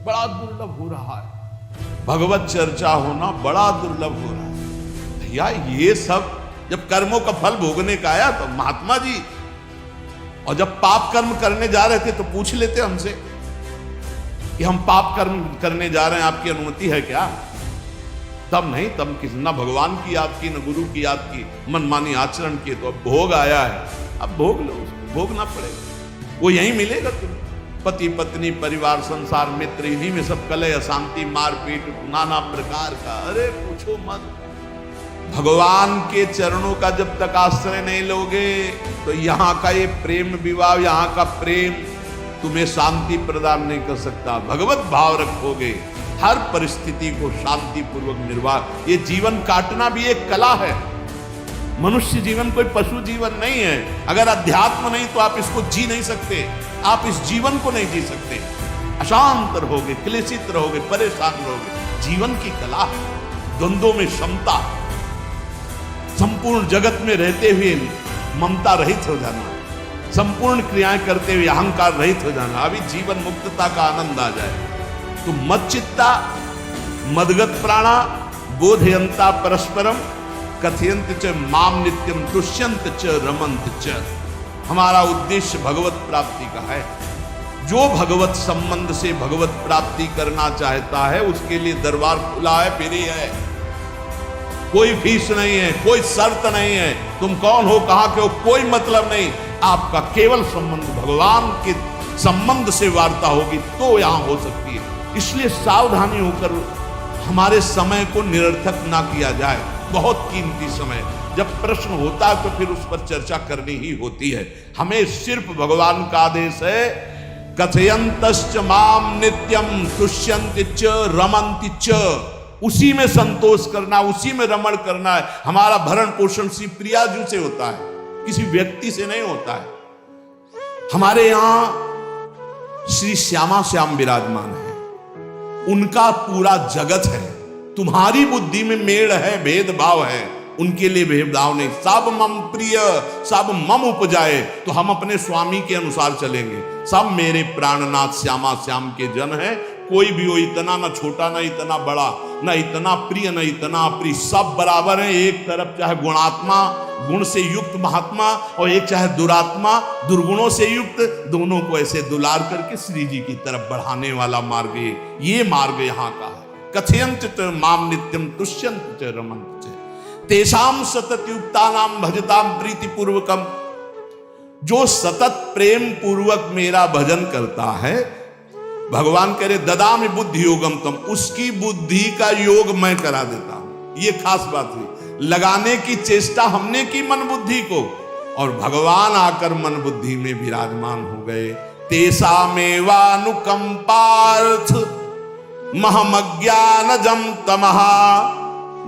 बड़ा दुर्लभ हो रहा है, भगवत चर्चा होना बड़ा दुर्लभ हो रहा है। भैया ये सब जब कर्मों का फल भोगने का आया तो महात्मा जी, और जब पाप कर्म करने जा रहे थे तो पूछ लेते हमसे कि हम पाप कर्म करने जा रहे हैं, आपकी अनुमति है क्या? तब नहीं, तब किस न भगवान की याद की न गुरु की याद की, मनमानी आचरण किए। तो अब भोग आया है, अब भोग लो, उसको भोगना पड़ेगा, वो यहीं मिलेगा तुम्हें। पति पत्नी परिवार संसार मित्र, इन्हीं में सब कलह अशांति मारपीट नाना प्रकार का। अरे पूछो मत, भगवान के चरणों का जब तक आश्रय नहीं लोगे तो यहाँ का ये प्रेम विवाह, यहाँ का प्रेम तुम्हें शांति प्रदान नहीं कर सकता। भगवत भाव रखोगे, हर परिस्थिति को शांति पूर्वक निर्वाह। ये जीवन काटना भी एक कला है। मनुष्य जीवन कोई पशु जीवन नहीं है। अगर अध्यात्म नहीं तो आप इसको जी नहीं सकते, आप इस जीवन को नहीं जी सकते। अशांत रहोगे, क्लेशित रहोगे, परेशान रहोगे। जीवन की कला है, द्वंद्वों में क्षमता, संपूर्ण जगत में रहते हुए ममता रहित हो जाना, संपूर्ण क्रियाएं करते हुए अहंकार रहित हो जाना, अभी जीवन मुक्तता का आनंद आ जाए। तो मच्चित्ता मदगत प्राणा बोधयंता परस्परम कथयंत च माम नित्यम तुष्यंत च रमंत च। हमारा उद्देश्य भगवत प्राप्ति का है। जो भगवत संबंध से भगवत प्राप्ति करना चाहता है उसके लिए दरबार खुला है, फ्री है, कोई फीस नहीं है, कोई शर्त नहीं है। तुम कौन हो, कहां के हो, कोई मतलब नहीं। आपका केवल संबंध भगवान के संबंध से वार्ता होगी तो यहां हो सकती है। इसलिए सावधानी होकर हमारे समय को निरर्थक ना किया जाए। बहुत कीमती समय, जब प्रश्न होता है तो फिर उस पर चर्चा करनी ही होती है। हमें सिर्फ भगवान का आदेश है, कथयंतश्च माम नित्यम तुष्यन्ति च रमन्ति च। उसी में संतोष करना, उसी में रमण करना है। हमारा भरण पोषण श्री प्रियाजू से होता है, किसी व्यक्ति से नहीं होता है। हमारे यहां श्री श्यामा श्याम विराजमान है, उनका पूरा जगत है। तुम्हारी बुद्धि में मेड़ है, भेदभाव है, उनके लिए भेदभाव नहीं। सब मम प्रिय सब मम उपजाए, तो हम अपने स्वामी के अनुसार चलेंगे। सब मेरे प्राणनाथ श्यामा श्याम के जन हैं। कोई भी हो, इतना ना छोटा ना इतना बड़ा, ना इतना प्रिय ना इतना प्रिय, सब बराबर है। एक तरफ चाहे गुणात्मा, गुण से युक्त महात्मा, और एक चाहे दुरात्मा, दुर्गुणों से युक्त, दोनों को ऐसे दुलार करके श्री जी की तरफ बढ़ाने वाला मार्ग ये मार्ग यहाँ का है। कथयंत च माम नित्यम तुष्यंत च रमन्त च तेषाम सतत युक्तानाम भजताम प्रीति पूर्वकम। जो सतत प्रेम पूर्वक मेरा भजन करता है, भगवान कह रहे ददामि बुद्धि योगम तम, उसकी बुद्धि का योग मैं करा देता हूं। ये खास बात हुई, लगाने की चेष्टा हमने की मन बुद्धि को, और भगवान आकर मन बुद्धि में विराजमान हो गए। तेषामेवानुकंपार्थ महमज्ञानजं तमः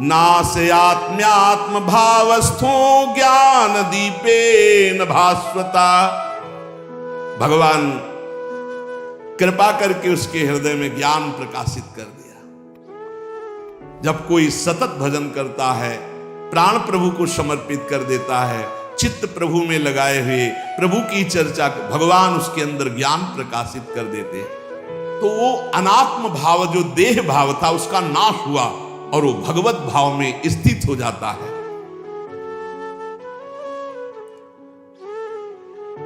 नाशयात्म्यात्म भावस्थो ज्ञान दीपेन भास्वता। भगवान कृपा करके उसके हृदय में ज्ञान प्रकाशित कर दिया। जब कोई सतत भजन करता है, प्राण प्रभु को समर्पित कर देता है, चित्त प्रभु में लगाए हुए प्रभु की चर्चा, भगवान उसके अंदर ज्ञान प्रकाशित कर देते, तो वो अनात्म भाव जो देह भाव था उसका नाश हुआ और वो भगवत भाव में स्थित हो जाता है।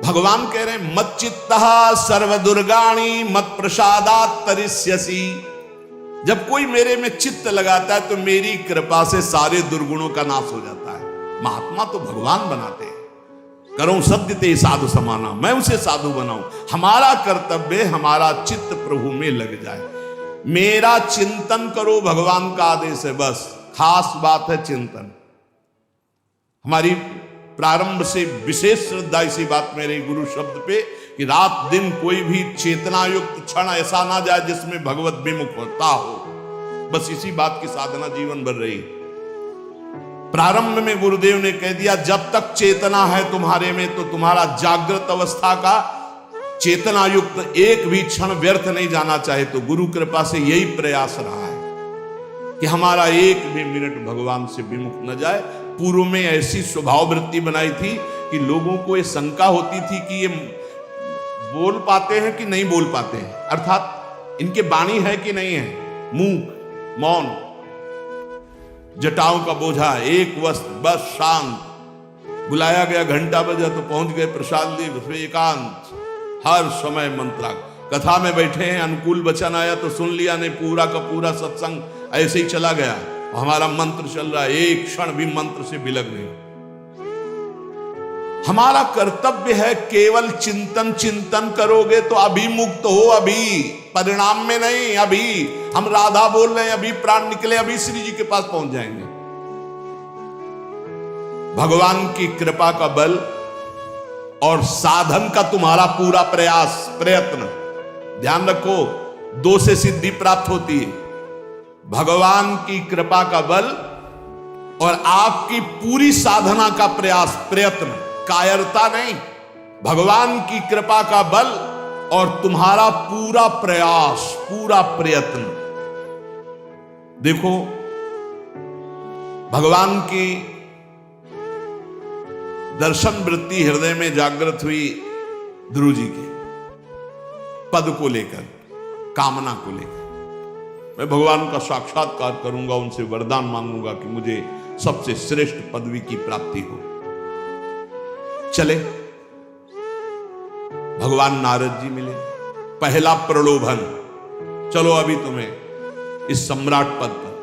भगवान कह रहे हैं मच्चित्तः सर्वदुर्गाणि मत प्रसादात् तरिष्यसि। जब कोई मेरे में चित्त लगाता है तो मेरी कृपा से सारे दुर्गुणों का नाश हो जाता है। महात्मा तो भगवान बनाते हैं। करो सत्य ते साधु समाना, मैं उसे साधु बनाऊं। हमारा कर्तव्य, हमारा चित्त प्रभु में लग जाए। मेरा चिंतन करो, भगवान का आदेश है। बस खास बात है चिंतन। हमारी प्रारंभ से विशेष श्रद्धा इसी बात मेरे गुरु शब्द पे कि रात दिन कोई भी चेतना युक्त क्षण ऐसा ना जाए जिसमें भगवत विमुख होता हो। बस इसी बात की साधना जीवन भर रही। प्रारंभ में गुरुदेव ने कह दिया जब तक चेतना है तुम्हारे में तो तुम्हारा जागृत अवस्था का चेतना युक्त एक भी क्षण व्यर्थ नहीं जाना चाहे। तो गुरु कृपा से यही प्रयास रहा है कि हमारा एक भी मिनट भगवान से विमुख न जाए। पूर्व में ऐसी स्वभाव वृत्ति बनाई थी कि लोगों को ये शंका होती थी कि ये बोल पाते हैं कि नहीं बोल पाते हैं, अर्थात इनके वाणी है कि नहीं है? मूक, मौन, जटाओं का बोझा, एक वस्त्र, बस शांत। बुलाया गया, घंटा बजा तो पहुंच गए, प्रसाद ली, उसमें एकांत, हर समय मंत्रा। कथा में बैठे हैं, अनुकूल वचन आया तो सुन लिया, नहीं पूरा का पूरा सत्संग ऐसे ही चला गया। हमारा मंत्र चल रहा है, एक क्षण भी मंत्र से बिलग नहीं। हमारा कर्तव्य है केवल चिंतन। चिंतन करोगे तो अभिमुक्त हो, अभी, परिणाम में नहीं। अभी हम राधा बोल रहे हैं, अभी प्राण निकले, अभी श्री जी के पास पहुंच जाएंगे। भगवान की कृपा का बल और साधन का तुम्हारा पूरा प्रयास, प्रयत्न। ध्यान रखो, दो से सिद्धि प्राप्त होती है, भगवान की कृपा का बल और आपकी पूरी साधना का प्रयास, प्रयत्न, कायरता नहीं। भगवान की कृपा का बल और तुम्हारा पूरा प्रयास, पूरा प्रयत्न। देखो, भगवान की दर्शन वृत्ति हृदय में जागृत हुई ध्रुव जी के पद को लेकर, कामना को लेकर। मैं भगवान का साक्षात्कार करूंगा, उनसे वरदान मांगूंगा कि मुझे सबसे श्रेष्ठ पदवी की प्राप्ति हो। चले, भगवान नारद जी मिले। पहला प्रलोभन, चलो अभी तुम्हें इस सम्राट पद पर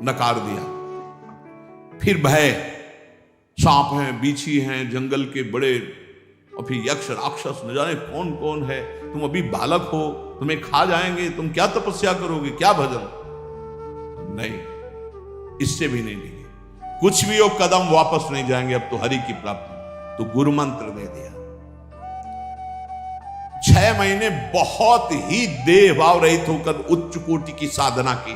नकार दिया। फिर भय, सांप हैं, बीछी हैं, जंगल के बड़े, और फिर यक्ष राक्षस, न जाने कौन कौन है। तुम अभी बालक हो, तुम्हें खा जाएंगे, तुम क्या तपस्या करोगे, क्या भजन? नहीं, इससे भी नहीं लेंगे, कुछ भी हो, कदम वापस नहीं जाएंगे, अब तो हरि की प्राप्ति। तो गुरु मंत्र दे दिया। 6 महीने बहुत ही देह भाव रहित होकर उच्च कोटि की साधना की।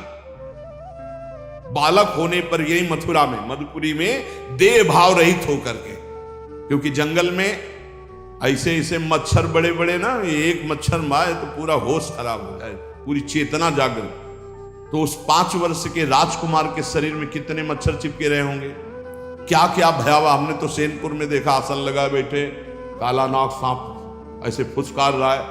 बालक होने पर यही मथुरा में, मधुपुरी में देह भाव रहित होकर के, क्योंकि जंगल में ऐसे ऐसे मच्छर बड़े बड़े ना, एक मच्छर मारे तो पूरा होश खराब हो जाए, पूरी चेतना जागृत। तो उस 5 वर्ष के राजकुमार के शरीर में कितने मच्छर चिपके रहे होंगे, क्या क्या भयावह। हमने तो सैनपुर में देखा, आसन लगाए बैठे, काला नाग सांप ऐसे फुसकार रहा है।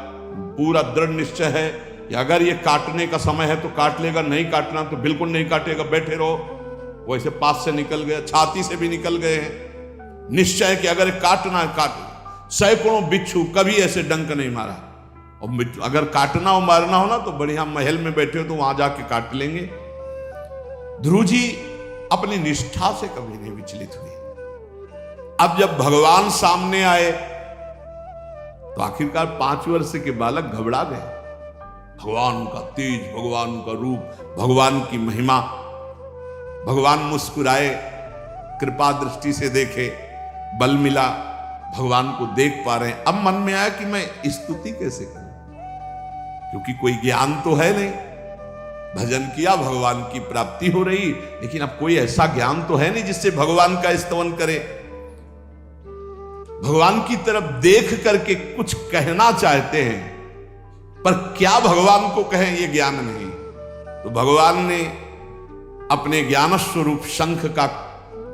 पूरा दृढ़ निश्चय है कि अगर ये काटने का समय है तो काट लेगा, नहीं काटना तो बिल्कुल नहीं काटेगा, बैठे रहो। वैसे पास से निकल गए, छाती से भी निकल गए हैं। निश्चय कि अगर काटना है काट। सैकड़ों बिच्छू, कभी ऐसे डंक नहीं मारा। और अगर काटना हो, मारना हो ना, तो बढ़िया महल में बैठे हो तो वहां जाके काट लेंगे। ध्रुव जी अपनी निष्ठा से कभी नहीं विचलित हुए। अब जब भगवान सामने आए तो आखिरकार 5 वर्ष के बालक घबरा गए। भगवान का तेज, भगवान का रूप, भगवान की महिमा। भगवान मुस्कुराए, कृपा दृष्टि से देखे, बल मिला, भगवान को देख पा रहे हैं। अब मन में आया कि मैं स्तुति कैसे करूं, क्योंकि कोई ज्ञान तो है नहीं। भजन किया, भगवान की प्राप्ति हो रही, लेकिन अब कोई ऐसा ज्ञान तो है नहीं जिससे भगवान का स्तवन करे। भगवान की तरफ देख करके कुछ कहना चाहते हैं, पर क्या भगवान को कहें ये ज्ञान नहीं। तो भगवान ने अपने ज्ञान स्वरूप शंख का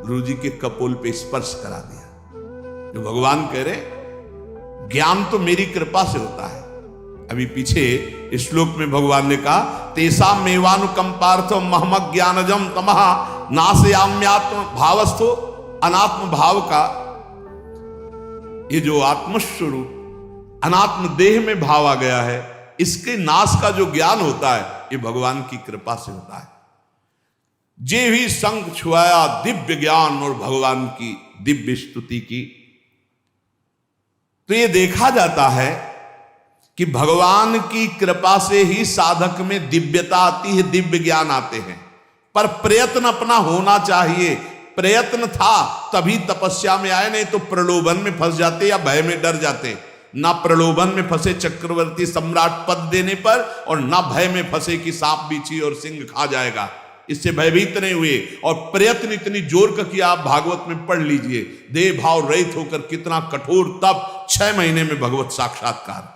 गुरु जी के कपोल पे स्पर्श करा दिया। जो भगवान कह रहे, ज्ञान तो मेरी कृपा से होता है। अभी पीछे इस श्लोक में भगवान ने कहा, तेसा मेवानुकंपार्थ महमक ज्ञानजम तमहा नाशयाम्यात्म भावस्थो। अनात्म भाव का ये जो आत्मस्वरूप अनात्म देह में भाव आ गया है, इसके नाश का जो ज्ञान होता है, ये भगवान की कृपा से होता है। जे भी संग छुआया दिव्य ज्ञान और भगवान की दिव्य स्तुति की। तो ये देखा जाता है कि भगवान की कृपा से ही साधक में दिव्यता आती है, दिव्य ज्ञान आते हैं। पर प्रयत्न अपना होना चाहिए। प्रयत्न था तभी तपस्या में आए, नहीं तो प्रलोभन में फंस जाते या भय में डर जाते। ना प्रलोभन में फंसे चक्रवर्ती सम्राट पद देने पर, और ना भय में फंसे कि सांप बीछी और सिंह खा जाएगा, इससे भयभीत नहीं हुए। और प्रयत्न इतनी जोर का किया, आप भागवत में पढ़ लीजिए, देह भाव रहित होकर कितना कठोर तप, 6 महीने में भगवत साक्षात्कार।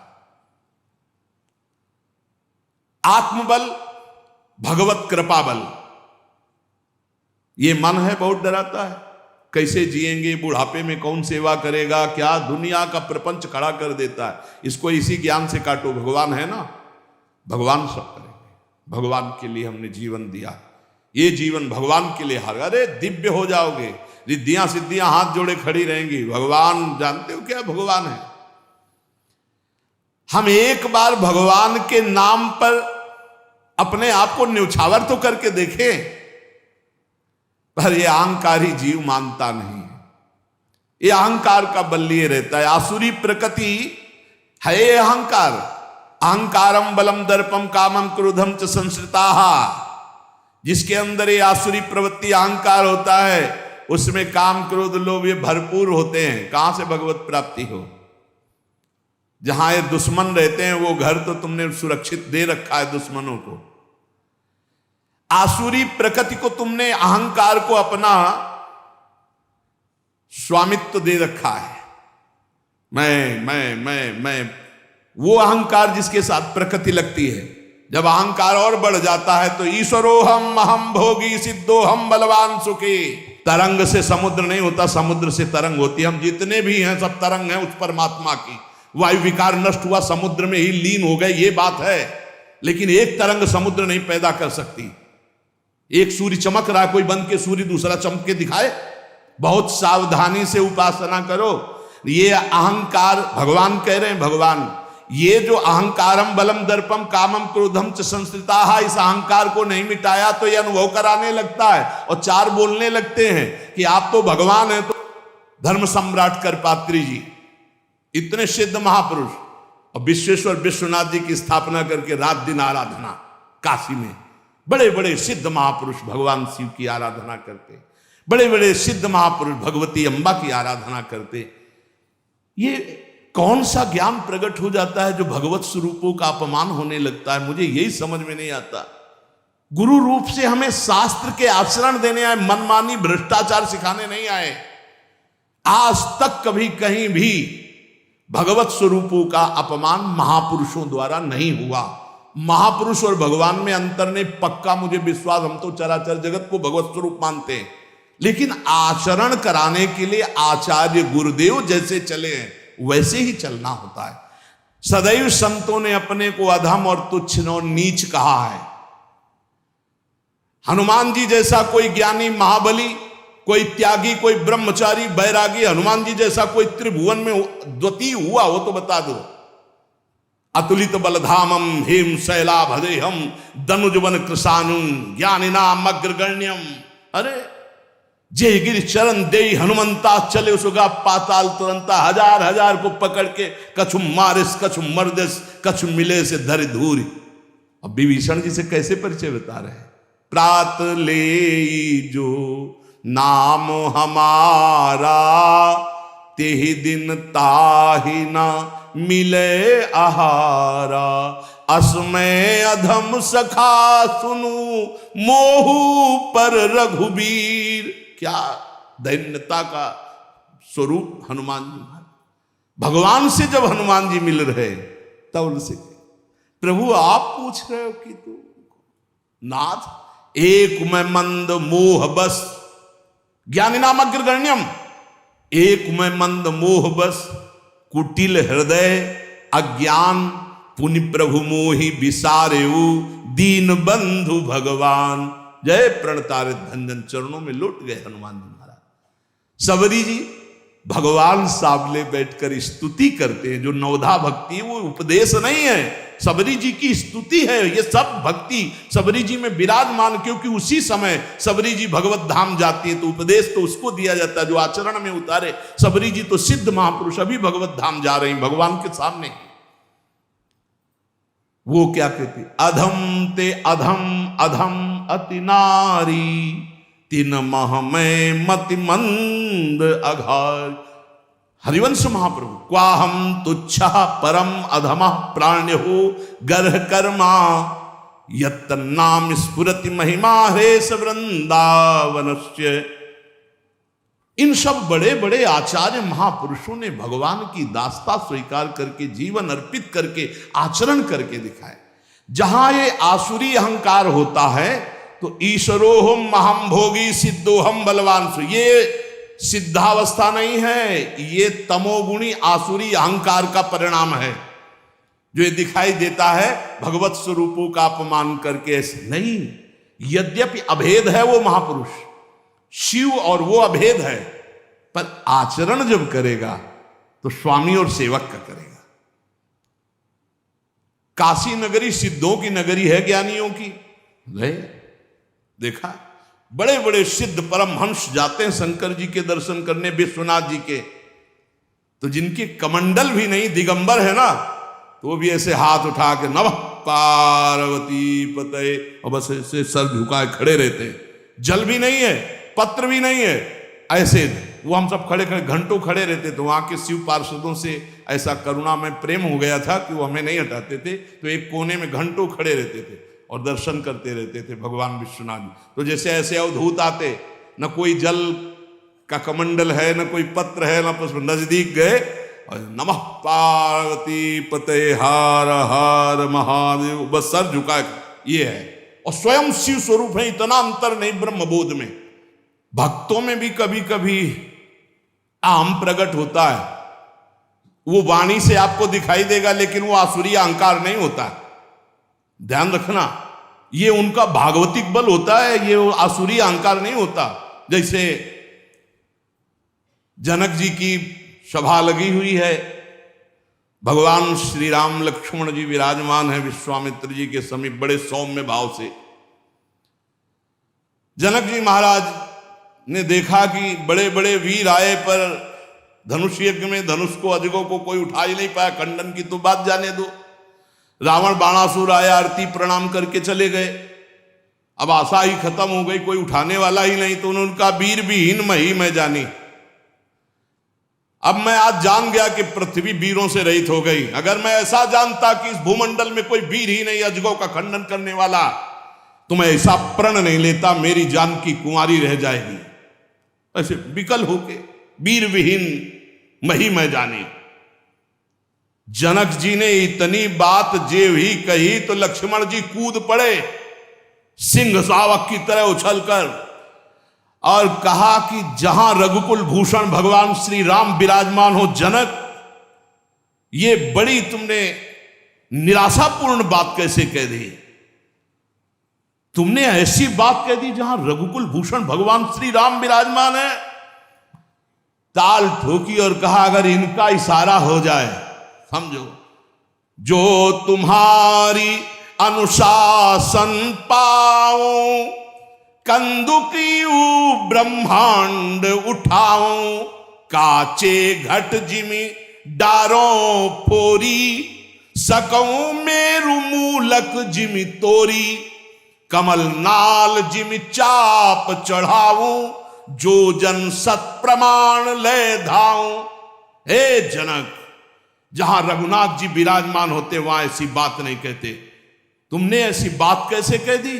आत्मबल, भगवत कृपा बल। ये मन है बहुत डराता है, कैसे जिएंगे, बुढ़ापे में कौन सेवा करेगा, क्या दुनिया का प्रपंच खड़ा कर देता है। इसको इसी ज्ञान से काटो, भगवान है ना। भगवान सब करेंगे। भगवान के लिए हमने जीवन दिया, ये जीवन भगवान के लिए हर, अरे दिव्य हो जाओगे, रिद्धियां सिद्धियां हाथ जोड़े खड़ी रहेंगी। भगवान जानते हो क्या भगवान है? हम एक बार भगवान के नाम पर अपने आप को न्यौछावर तो करके देखें, पर यह अहंकारी जीव मानता नहीं है, ये अहंकार का बल लिए रहता है। आसुरी प्रकृति है ये अहंकार। अहंकारम बलम दर्पम कामम क्रोधम च संश्रिताः, जिसके अंदर ये आसुरी प्रवृत्ति अहंकार होता है, उसमें काम क्रोध लोभ ये भरपूर होते हैं। कहां से भगवत प्राप्ति हो? जहां ये दुश्मन रहते हैं वो घर तो तुमने सुरक्षित दे रखा है दुश्मनों को। आसुरी प्रकृति को तुमने, अहंकार को अपना स्वामित्व दे रखा है। मैं वो अहंकार जिसके साथ प्रकृति लगती है, जब अहंकार और बढ़ जाता है तो ईश्वरोहम अहम भोगी सिद्धोहम बलवान सुखी। तरंग से समुद्र नहीं होता, समुद्र से तरंग होती है। हम जितने भी हैं सब तरंग हैं उस परमात्मा की। वायु विकार नष्ट हुआ, समुद्र में ही लीन हो गए, ये बात है। लेकिन एक तरंग समुद्र नहीं पैदा कर सकती। एक सूर्य चमक रहा है, कोई बंद के सूर्य दूसरा चमक के दिखाए? बहुत सावधानी से उपासना करो। ये अहंकार, भगवान कह रहे हैं, भगवान ये जो अहंकारम बलम दर्पम कामम क्रोधम च संश्रिताः, इस अहंकार को नहीं मिटाया तो ये अनुभव कराने लगता है और चार बोलने लगते हैं कि आप तो भगवान हैं। तो धर्म सम्राट करपात्री जी, इतने सिद्ध महापुरुष, और विश्वेश्वर विश्वनाथ जी की स्थापना करके रात दिन आराधना, काशी में बड़े बड़े सिद्ध महापुरुष भगवान शिव की आराधना करते, बड़े बड़े सिद्ध महापुरुष भगवती अम्बा की आराधना करते। ये कौन सा ज्ञान प्रकट हो जाता है जो भगवत स्वरूपों का अपमान होने लगता है? मुझे यही समझ में नहीं आता। गुरु रूप से हमें शास्त्र के आचरण देने आए, मनमानी भ्रष्टाचार सिखाने नहीं आए। आज तक कभी कहीं भी भगवत स्वरूपों का अपमान महापुरुषों द्वारा नहीं हुआ। महापुरुष और भगवान में अंतर नहीं, पक्का मुझे विश्वास, हम तो चराचर जगत को भगवत स्वरूप मानते हैं, लेकिन आचरण कराने के लिए आचार्य गुरुदेव जैसे चले हैं वैसे ही चलना होता है। सदैव संतों ने अपने को अधम और तुच्छ और नीच कहा है। हनुमान जी जैसा कोई ज्ञानी महाबली, कोई त्यागी, कोई ब्रह्मचारी बैरागी, हनुमान जी जैसा कोई त्रिभुवन में द्वितीय हुआ हो तो बता दो। अतुलित बलधामम हेम शैलाभदेहम दनुजवन कृशानुम ज्ञानिनाम अग्रगण्यम। अरे जय गिर चरण दे हनुमंता चले सुगा पाताल तुरंता। हजार हजार को पकड़ के कछु मारिस कछु मर्दिस कछु मिले से धर धूरी। अब विभीषण जी से कैसे परिचय बता रहे हैं? प्रात ले जो नाम हमारा तेहि दिन ताहि ना मिले आहारा। असमय अधम सखा सुनु मोहु पर रघुबीर। क्या दैन्यता का स्वरूप हनुमान जी। भगवान से जब हनुमान जी मिल रहे तब उनसे प्रभु आप पूछ रहे हो कि तू नाथ एक में मंद मोह बस ज्ञानी नाम अग्रगण्यम। एक में मंद मोह बस कुटिल हृदय अज्ञान पुनि प्रभु मोहि विसारेऊ दीन बंधु भगवान। जय प्रणतारित भंजन चरणों में लौट गए हनुमान जी महाराज। सबरी जी भगवान सामने बैठकर स्तुति करते हैं। जो नवधा भक्ति वो उपदेश नहीं है, सबरी जी की स्तुति है। ये सब भक्ति सबरी जी में विराजमान, क्योंकि उसी समय सबरी जी भगवत धाम जाती है तो उपदेश तो उसको दिया जाता है जो आचरण में उतारे। सबरी जी तो सिद्ध महापुरुष अभी भगवत धाम जा रही भगवान के सामने। वो क्या कहती? अधम ते अधम अधम अति नारी तिन मह में मति मंद अघार। हरिवंश महाप्रभु क्वाहम तुच्छा परम अधम प्राण्यो गर्ह कर्मा यत् नाम स्फुरति महिमा हरेश वृंदावनस्य। इन सब बड़े बड़े आचार्य महापुरुषों ने भगवान की दास्ता स्वीकार करके जीवन अर्पित करके आचरण करके दिखाए। जहां ये आसुरी अहंकार होता है तो ईश्वरोहम महम भोगी सिद्धोहम बलवान। ये सिद्धावस्था नहीं है, ये तमोगुणी आसुरी अहंकार का परिणाम है। जो ये दिखाई देता है भगवत स्वरूपों का अपमान करके, ऐसे नहीं। यद्यपि अभेद है वो महापुरुष शिव और वो अभेद है, पर आचरण जब करेगा तो स्वामी और सेवक का करेगा। काशी नगरी सिद्धों की नगरी है, ज्ञानियों की। गए, देखा, बड़े बड़े सिद्ध परमहंस जाते हैं शंकर जी के दर्शन करने, विश्वनाथ जी के, तो जिनके कमंडल भी नहीं, दिगंबर है ना, तो वो भी ऐसे हाथ उठा के नमः पार्वती पतये, और बस ऐसे सर झुकाए खड़े रहते हैं। जल भी नहीं है, पत्र भी नहीं है, ऐसे वो हम सब खड़े खड़े घंटों खड़े रहते। तो वहां के शिव पार्षदों से ऐसा करुणा में प्रेम हो गया था कि वो हमें नहीं हटाते थे, तो एक कोने में घंटों खड़े रहते थे और दर्शन करते रहते थे भगवान विश्वनाथ जी। तो जैसे ऐसे अवधूत आते, न कोई जल का कमंडल है, न कोई पत्र है, न पुष्प, नजदीक गए और नमः पार्वती पतये हर हर महादेव, बस सर झुका, ये है। और स्वयं शिव स्वरूप है, इतना अंतर नहीं ब्रह्मबोध में। भक्तों में भी कभी कभी आम प्रकट होता है, वो वाणी से आपको दिखाई देगा, लेकिन वो आसुरी अहंकार नहीं होता। ध्यान रखना, ये उनका भागवतिक बल होता है, ये आसुरी अहंकार नहीं होता। जैसे जनक जी की सभा लगी हुई है, भगवान श्री राम लक्ष्मण जी विराजमान है विश्वामित्र जी के समीप, बड़े सौम्य भाव से। जनक जी महाराज ने देखा कि बड़े बड़े वीर आए, पर धनुष यज्ञ में धनुष को, अजगों को कोई उठा ही नहीं पाया। खंडन की तो बात जाने दो, रावण बाणासुर आया, आरती प्रणाम करके चले गए। अब आशा ही खत्म हो गई, कोई उठाने वाला ही नहीं। तो उन्होंने कहा वीर विहीन मही मैं जानी। अब मैं आज जान गया कि पृथ्वी वीरों से रहित हो गई। अगर मैं ऐसा जानता कि इस भूमंडल में कोई वीर ही नहीं अजगों का खंडन करने वाला, तो मैं ऐसा प्रण नहीं लेता, मेरी जानकी कुंवारी रह जाएगी। ऐसे विकल होके वीर विहीन मही मैं जानी। जनक जी ने इतनी बात जेव ही कही तो लक्ष्मण जी कूद पड़े सिंह शावक की तरह उछलकर, और कहा कि जहां रघुकुल भूषण भगवान श्री राम विराजमान हो जनक, ये बड़ी तुमने निराशापूर्ण बात कैसे कह दी? तुमने ऐसी बात कह दी जहां रघुकुल भूषण भगवान श्री राम विराजमान है। ताल ठोकी और कहा अगर इनका इशारा हो जाए, समझो, जो तुम्हारी अनुशासन पाओ, कंदुकी ब्रह्मांड उठाओ, काचे घट जिमी डारों फोरी, सकऊं मेरु मूलक जिमी तोरी, कमल नाल जिमी चाप चढ़ाऊं, जो जन सत प्रमाण ले धाऊं। हे जनक, जहां रघुनाथ जी विराजमान होते वहां ऐसी बात नहीं कहते। तुमने ऐसी बात कैसे कह दी?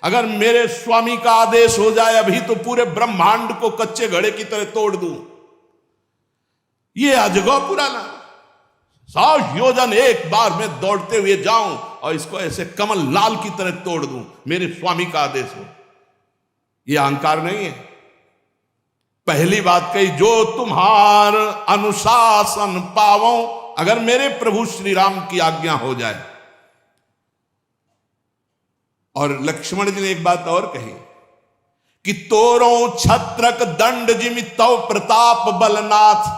अगर मेरे स्वामी का आदेश हो जाए अभी तो पूरे ब्रह्मांड को कच्चे घड़े की तरह तोड़ दूं। ये अजगौ पुराना 100 योजन एक बार में दौड़ते हुए जाऊं और इसको ऐसे कमल लाल की तरह तोड़ दूं, मेरे स्वामी का आदेश हो। ये अहंकार नहीं है। पहली बात कही, जो तुम्हार अनुशासन पावो, अगर मेरे प्रभु श्री राम की आज्ञा हो जाए। और लक्ष्मण जी ने एक बात और कही कि तोरो छत्रक दंड जिमि तव प्रताप बलनाथ,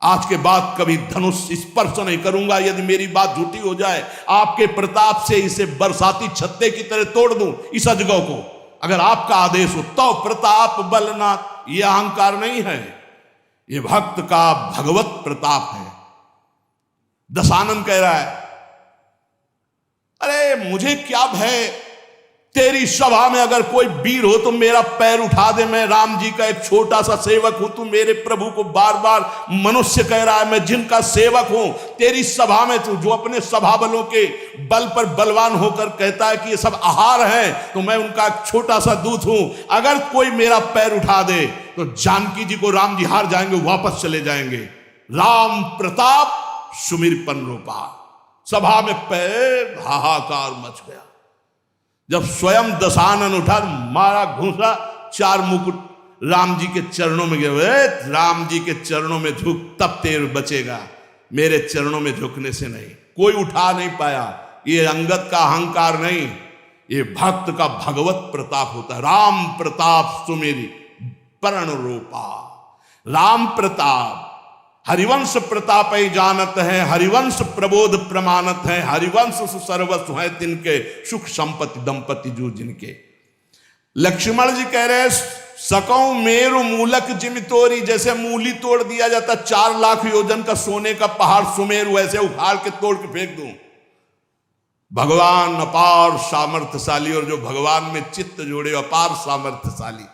आज के बाद कभी धनुष स्पर्श नहीं करूंगा यदि मेरी बात झूठी हो जाए। आपके प्रताप से इसे बरसाती छत्ते की तरह तोड़ दूं इस अजगौ को, अगर आपका आदेश हो। तव प्रताप बलनाथ, यह अहंकार नहीं है, यह भक्त का भगवत प्रताप है। दशानन कह रहा है, अरे मुझे क्या भय, तेरी सभा में अगर कोई वीर हो तो मेरा पैर उठा दे। मैं राम जी का एक छोटा सा सेवक हूं, तू मेरे प्रभु को बार बार मनुष्य कह रहा है, मैं जिनका सेवक हूं। तेरी सभा में तू जो अपने सभा बलों के बल पर बलवान होकर कहता है कि ये सब आहार है, तो मैं उनका एक छोटा सा दूत हूं। अगर कोई मेरा पैर उठा दे तो जानकी जी को राम जी हार जाएंगे, वापस चले जाएंगे। राम प्रताप सुमिरपन रूपा। सभा में पैर हाहाकार मच गया। जब स्वयं दशानन उठा, मारा घूसा, 4 मुकुट राम जी के चरणों में गए। राम जी के चरणों में झुक, तब तेर बचेगा। मेरे चरणों में झुकने से नहीं। कोई उठा नहीं पाया। ये अंगद का अहंकार नहीं, ये भक्त का भगवत प्रताप होता है। राम प्रताप सुमेरी परण रूपा। राम प्रताप हरिवंश प्रताप ही जानत है, हरिवंश प्रबोध प्रमाणत है, हरिवंश सर्वस्व है तिनके, सुख संपत्ति दंपति जो जिनके। लक्ष्मण जी कह रहे सकौ मेरु मूलक जिम तोरी, जैसे मूली तोड़ दिया जाता 4 लाख योजन का सोने का पहाड़ सुमेरु, ऐसे उखाड़ के तोड़ के फेंक दूं। भगवान अपार सामर्थ्यशाली, और जो भगवान में चित्त जोड़े अपार सामर्थ्यशाली।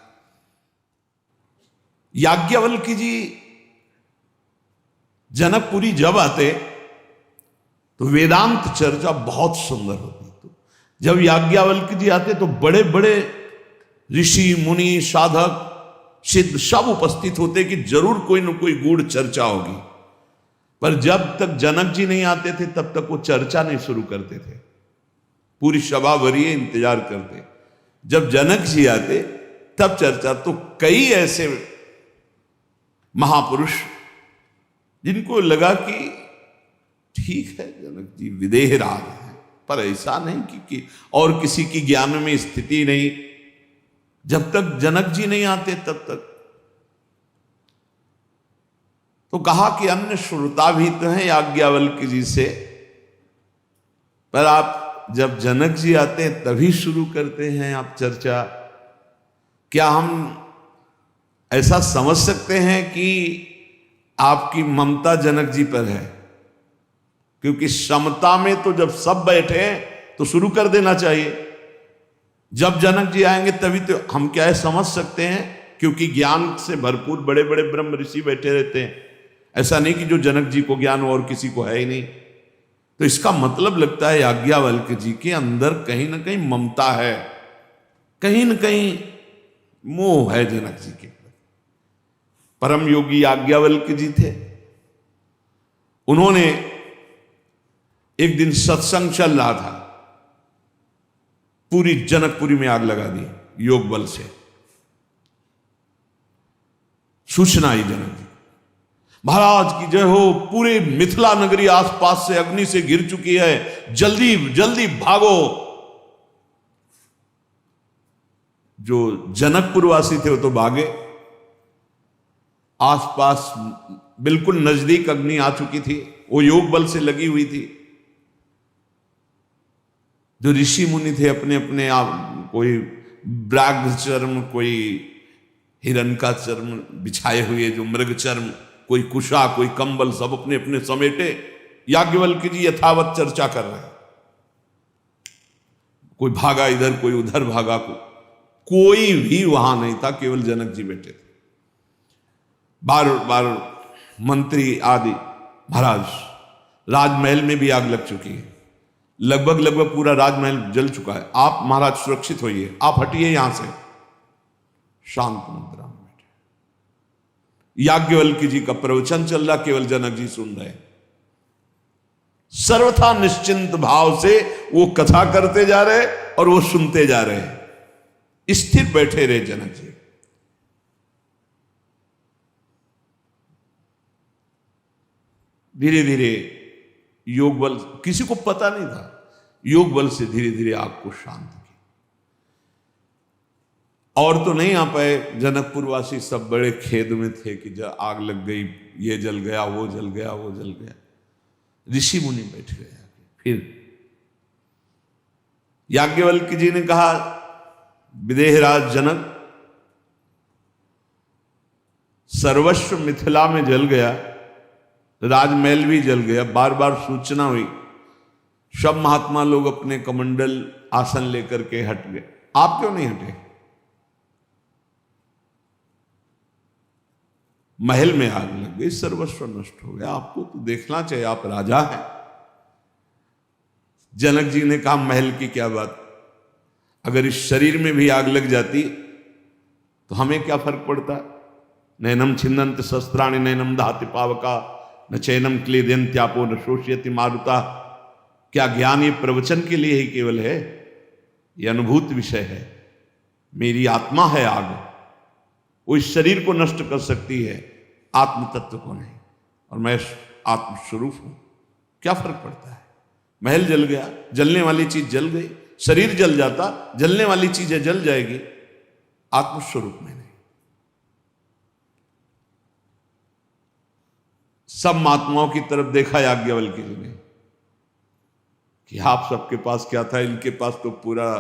याज्ञवल्क्य जी जनकपुरी जब आते तो वेदांत चर्चा बहुत सुंदर होती। तो जब याज्ञवल्क्य जी आते तो बड़े बड़े ऋषि मुनि साधक सिद्ध सब उपस्थित होते कि जरूर कोई न कोई गूढ़ चर्चा होगी। पर जब तक जनक जी नहीं आते थे तब तक वो चर्चा नहीं शुरू करते थे। पूरी सभा भरिए इंतजार करते। जब जनक जी आते तब चर्चा। तो कई ऐसे महापुरुष जिनको लगा कि ठीक है जनक जी विदेहराज हैं, पर ऐसा नहीं कि और किसी की ज्ञान में स्थिति नहीं। जब तक जनक जी नहीं आते तब तक तो कहा कि अन्य श्रोता भी तो हैं याज्ञवल्क्य जी से, पर आप जब जनक जी आते हैं तभी शुरू करते हैं आप चर्चा। क्या हम ऐसा समझ सकते हैं कि आपकी ममता जनक जी पर है? क्योंकि समता में तो जब सब बैठे तो शुरू कर देना चाहिए। जब जनक जी आएंगे तभी तो हम क्या है समझ सकते हैं, क्योंकि ज्ञान से भरपूर बड़े बड़े ब्रह्म ऋषि बैठे रहते हैं। ऐसा नहीं कि जो जनक जी को ज्ञान हो और किसी को है ही नहीं। तो इसका मतलब लगता है याज्ञवल्क्य जी के अंदर कहीं ना कहीं ममता है, कहीं ना कहीं मोह है जनक जी के। परम योगी याज्ञवल्क्य जी थे। उन्होंने एक दिन सत्संग चल रहा था, पूरी जनकपुरी में आग लगा दी योग बल से। सूचना आई जनक जी महाराज की जय हो, पूरे मिथिला नगरी आसपास से अग्नि से घिर चुकी है, जल्दी जल्दी भागो। जो जनकपुर वासी थे वो तो भागे। आसपास बिल्कुल नजदीक अग्नि आ चुकी थी, वो योग बल से लगी हुई थी। जो ऋषि मुनि थे अपने अपने आप, कोई व्याघ्र चर्म, कोई हिरण का चर्म बिछाए हुए, जो मृग चर्म, कोई कुशा, कोई कंबल, सब अपने अपने समेटे याज्ञवल्क्य जी यथावत चर्चा कर रहे हैं। कोई भागा इधर, कोई उधर भागा, कोई भी वहां नहीं था, केवल जनक जी बैठे थे। बार बार मंत्री आदि, महाराज राजमहल में भी आग लग चुकी है, लगभग पूरा राजमहल जल चुका है, आप महाराज सुरक्षित होइए, आप हटिए यहां से। शांत मुद्रा में बैठे याज्ञवल्क्य जी का प्रवचन चल रहा, केवल जनक जी सुन रहे। सर्वथा निश्चिंत भाव से वो कथा करते जा रहे और वो सुनते जा रहे। स्थिर बैठे रहे जनक जी। धीरे धीरे योग बल, किसी को पता नहीं था, योग बल से धीरे धीरे आग को शांत किया। और तो नहीं आ पाए जनकपुरवासी, सब बड़े खेद में थे कि जब आग लग गई, ये जल गया, वो जल गया, वो जल गया। ऋषि मुनि बैठ गए। फिर याज्ञवल्क्य जी ने कहा, विदेहराज जनक, सर्वस्व मिथिला में जल गया, राजमहल भी जल गया, बार बार सूचना हुई, सब महात्मा लोग अपने कमंडल आसन लेकर के हट गए, आप क्यों नहीं हटे? महल में आग लग गई, सर्वस्व नष्ट हो गया, आपको तो देखना चाहिए, आप राजा हैं। जनक जी ने कहा, महल की क्या बात, अगर इस शरीर में भी आग लग जाती तो हमें क्या फर्क पड़ता? नैनम छिन्नन्ति शस्त्राणि नैनम दहति पावका न चैनम क्लेदयन्त्यापो न शोषयति मारुता। क्या ज्ञान ये प्रवचन के लिए ही केवल है? ये अनुभूत विषय है। मेरी आत्मा है आग, वो इस शरीर को नष्ट कर सकती है, आत्म तत्व को नहीं। और मैं आत्मस्वरूप हूं, क्या फर्क पड़ता है? महल जल गया, जलने वाली चीज जल गई, शरीर जल जाता, जलने वाली चीजें जल जाएगी, आत्मस्वरूप में नहीं। सब महात्माओं की तरफ देखा याज्ञवल्क्य जी ने कि आप सबके पास क्या था, इनके पास तो पूरा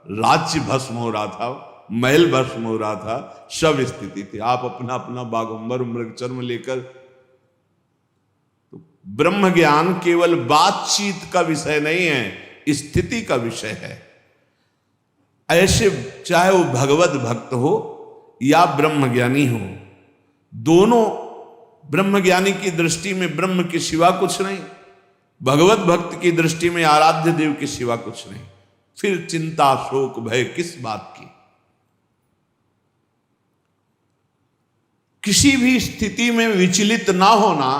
राज्य भस्म हो रहा था, महल भस्म हो रहा था, शव स्थिति थी। आप अपना अपना बागंबर मृगचर्म लेकर, तो ब्रह्म ज्ञान केवल बातचीत का विषय नहीं है, स्थिति का विषय है। ऐसे चाहे वो भगवत भक्त हो या ब्रह्म ज्ञानी हो, दोनों ब्रह्म ज्ञानी की दृष्टि में ब्रह्म के सिवा कुछ नहीं, भगवत भक्त की दृष्टि में आराध्य देव के सिवा कुछ नहीं। फिर चिंता शोक भय किस बात की? किसी भी स्थिति में विचलित ना होना,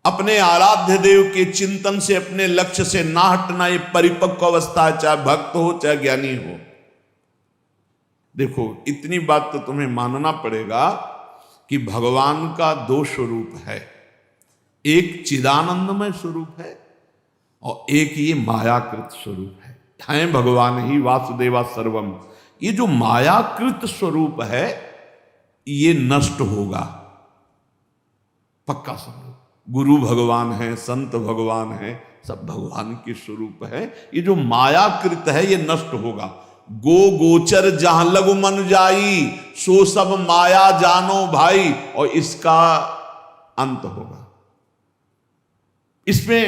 अपने आराध्य देव के चिंतन से, अपने लक्ष्य से ना हटना, ये परिपक्व अवस्था है, चाहे भक्त हो चाहे ज्ञानी हो। देखो, इतनी बात तो तुम्हें मानना पड़ेगा कि भगवान का दो स्वरूप है, एक चिदानंदमय स्वरूप है और एक ये मायाकृत स्वरूप है। हैं भगवान ही वासुदेवा सर्वम। ये जो मायाकृत स्वरूप है ये नष्ट होगा, पक्का समझो। गुरु भगवान है, संत भगवान है, सब भगवान के स्वरूप है। ये जो मायाकृत है ये नष्ट होगा। गो गोचर जहां लघु मन जाई, सो सब माया जानो भाई, और इसका अंत होगा। इसमें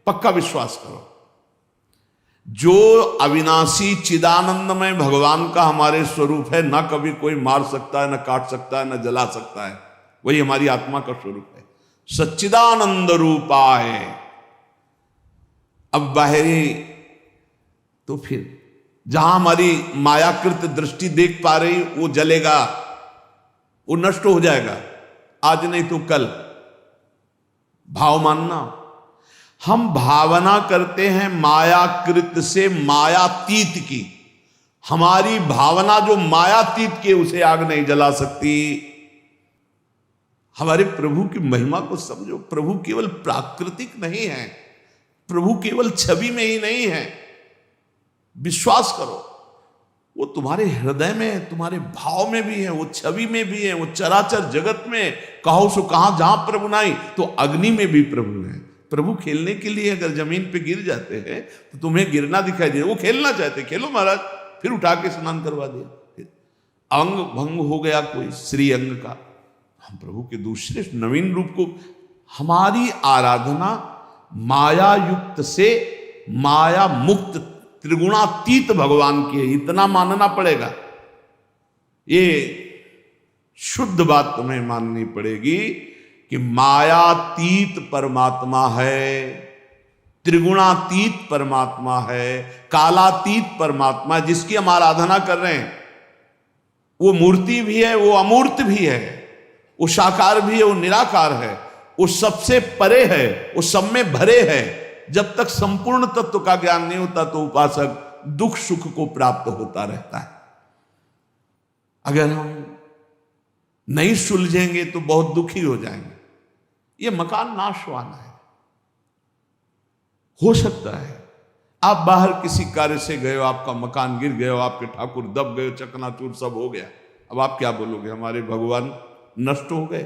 पक्का विश्वास करो। जो अविनाशी चिदानंदमय भगवान का हमारे स्वरूप है, ना कभी कोई मार सकता है, ना काट सकता है, ना जला सकता है, वही हमारी आत्मा का स्वरूप है। सच्चिदानंद रूपा है। अब बाहरी तो फिर जहां हमारी मायाकृत दृष्टि देख पा रही वो जलेगा, वो नष्ट हो जाएगा, आज नहीं तो कल। भाव मानना, हम भावना करते हैं मायाकृत से मायातीत की। हमारी भावना जो मायातीत की, उसे आग नहीं जला सकती। हमारे प्रभु की महिमा को समझो। प्रभु केवल प्राकृतिक नहीं है, प्रभु केवल छवि में ही नहीं है। विश्वास करो, वो तुम्हारे हृदय में है, तुम्हारे भाव में भी है, वो छवि में भी है, वो चराचर जगत में कहो सो कहां, जहां प्रभु नहीं तो अग्नि में भी प्रभु है। प्रभु खेलने के लिए अगर जमीन पे गिर जाते हैं तो तुम्हें गिरना दिखाई दे, वो खेलना चाहते, खेलो महाराज, फिर उठा के स्नान करवा दिया। अंग भंग हो गया कोई श्री अंग का, हम प्रभु के दूसरे नवीन रूप को, हमारी आराधना माया युक्त से माया मुक्त त्रिगुणातीत भगवान की है, इतना मानना पड़ेगा। ये शुद्ध बात तुम्हें माननी पड़ेगी कि मायातीत परमात्मा है, त्रिगुणातीत परमात्मा है, कालातीत परमात्मा जिसकी हम आराधना कर रहे हैं। वो मूर्ति भी है, वो अमूर्त भी है, वो साकार भी है, वो निराकार है, वो सबसे परे है, वो सब में भरे है। जब तक संपूर्ण तत्व का ज्ञान नहीं होता तो उपासक दुख सुख को प्राप्त होता रहता है। अगर हम नहीं सुलझेंगे तो बहुत दुखी हो जाएंगे। ये मकान नाशवान है, हो सकता है आप बाहर किसी कार्य से गए हो, आपका मकान गिर गए हो, आपके ठाकुर दब गए, चकनाचूर सब हो गया। अब आप क्या बोलोगे, हमारे भगवान नष्ट हो गए?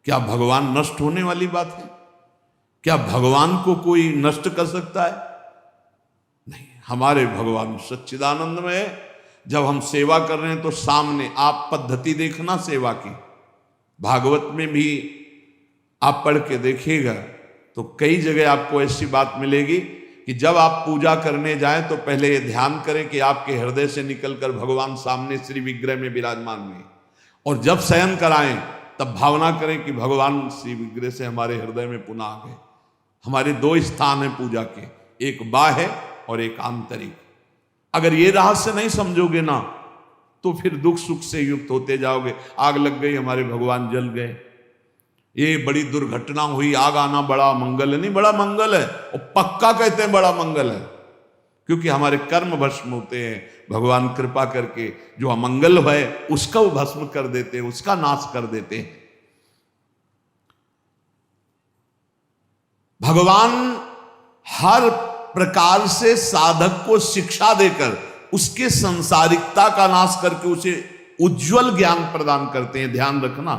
क्या भगवान नष्ट होने वाली बात है? क्या भगवान को कोई नष्ट कर सकता है? नहीं, हमारे भगवान सच्चिदानंद में है। जब हम सेवा कर रहे हैं तो सामने आप पद्धति देखना सेवा की, भागवत में भी आप पढ़ के देखिएगा तो कई जगह आपको ऐसी बात मिलेगी कि जब आप पूजा करने जाएं तो पहले ये ध्यान करें कि आपके हृदय से निकलकर भगवान सामने श्री विग्रह में विराजमान हुए, और जब शयन कराएं तब भावना करें कि भगवान श्री विग्रह से हमारे हृदय में पुनः आ गए। हमारे दो स्थान हैं पूजा के, एक बाह्य और एक आंतरिक। अगर ये रहस्य नहीं समझोगे ना तो फिर दुख सुख से युक्त होते जाओगे। आग लग गई, हमारे भगवान जल गए, ये बड़ी दुर्घटना हुई, आग आना बड़ा मंगल है। नहीं, बड़ा मंगल है, और पक्का कहते हैं बड़ा मंगल है, क्योंकि हमारे कर्म भस्म होते हैं। भगवान कृपा करके जो अमंगल है उसका वो भस्म कर देते हैं, उसका नाश कर देते हैं। भगवान हर प्रकार से साधक को शिक्षा देकर उसके संसारिकता का नाश करके उसे उज्जवल ज्ञान प्रदान करते हैं। ध्यान रखना,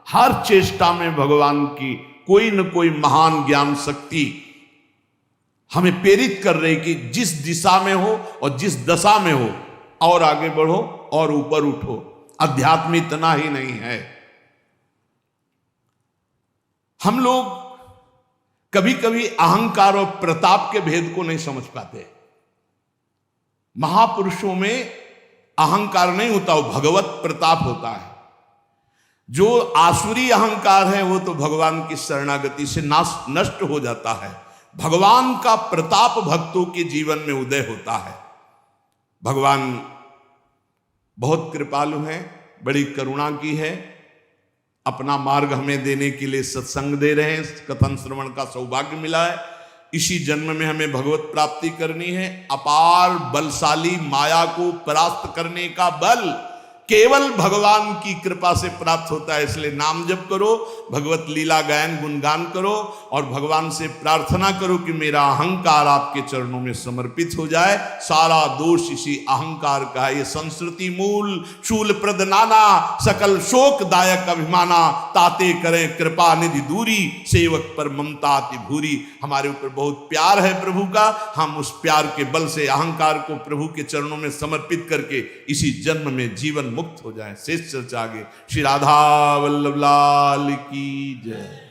हर चेष्टा में भगवान की कोई न कोई महान ज्ञान शक्ति हमें प्रेरित कर रही कि जिस दिशा में हो और जिस दशा में हो और आगे बढ़ो और ऊपर उठो। अध्यात्म इतना ही नहीं है, हम लोग कभी कभी अहंकार और प्रताप के भेद को नहीं समझ पाते। महापुरुषों में अहंकार नहीं होता, वो भगवत प्रताप होता है। जो आसुरी अहंकार है वो तो भगवान की शरणागति से नष्ट हो जाता है। भगवान का प्रताप भक्तों के जीवन में उदय होता है। भगवान बहुत कृपालु हैं, बड़ी करुणा की है, अपना मार्ग हमें देने के लिए सत्संग दे रहे हैं। कथन श्रवण का सौभाग्य मिला है। इसी जन्म में हमें भगवत प्राप्ति करनी है। अपार बलशाली माया को परास्त करने का बल केवल भगवान की कृपा से प्राप्त होता है। इसलिए नाम जप करो, भगवत लीला गायन गुणगान करो और भगवान से प्रार्थना करो कि मेरा अहंकार आपके चरणों में समर्पित हो जाए। सारा दोष इसी अहंकार का है। ये संस्कृति मूल शूल प्रद नाना, सकल शोक दायक अभिमाना, ताते करें कृपा निधि दूरी, सेवक पर ममता अति भूरी। हमारे ऊपर बहुत प्यार है प्रभु का, हम उस प्यार के बल से अहंकार को प्रभु के चरणों में समर्पित करके इसी जन्म में जीवन मुक्त हो जाए। शेष चर्चा आगे। श्री राधा वल्लभ लाल की जय।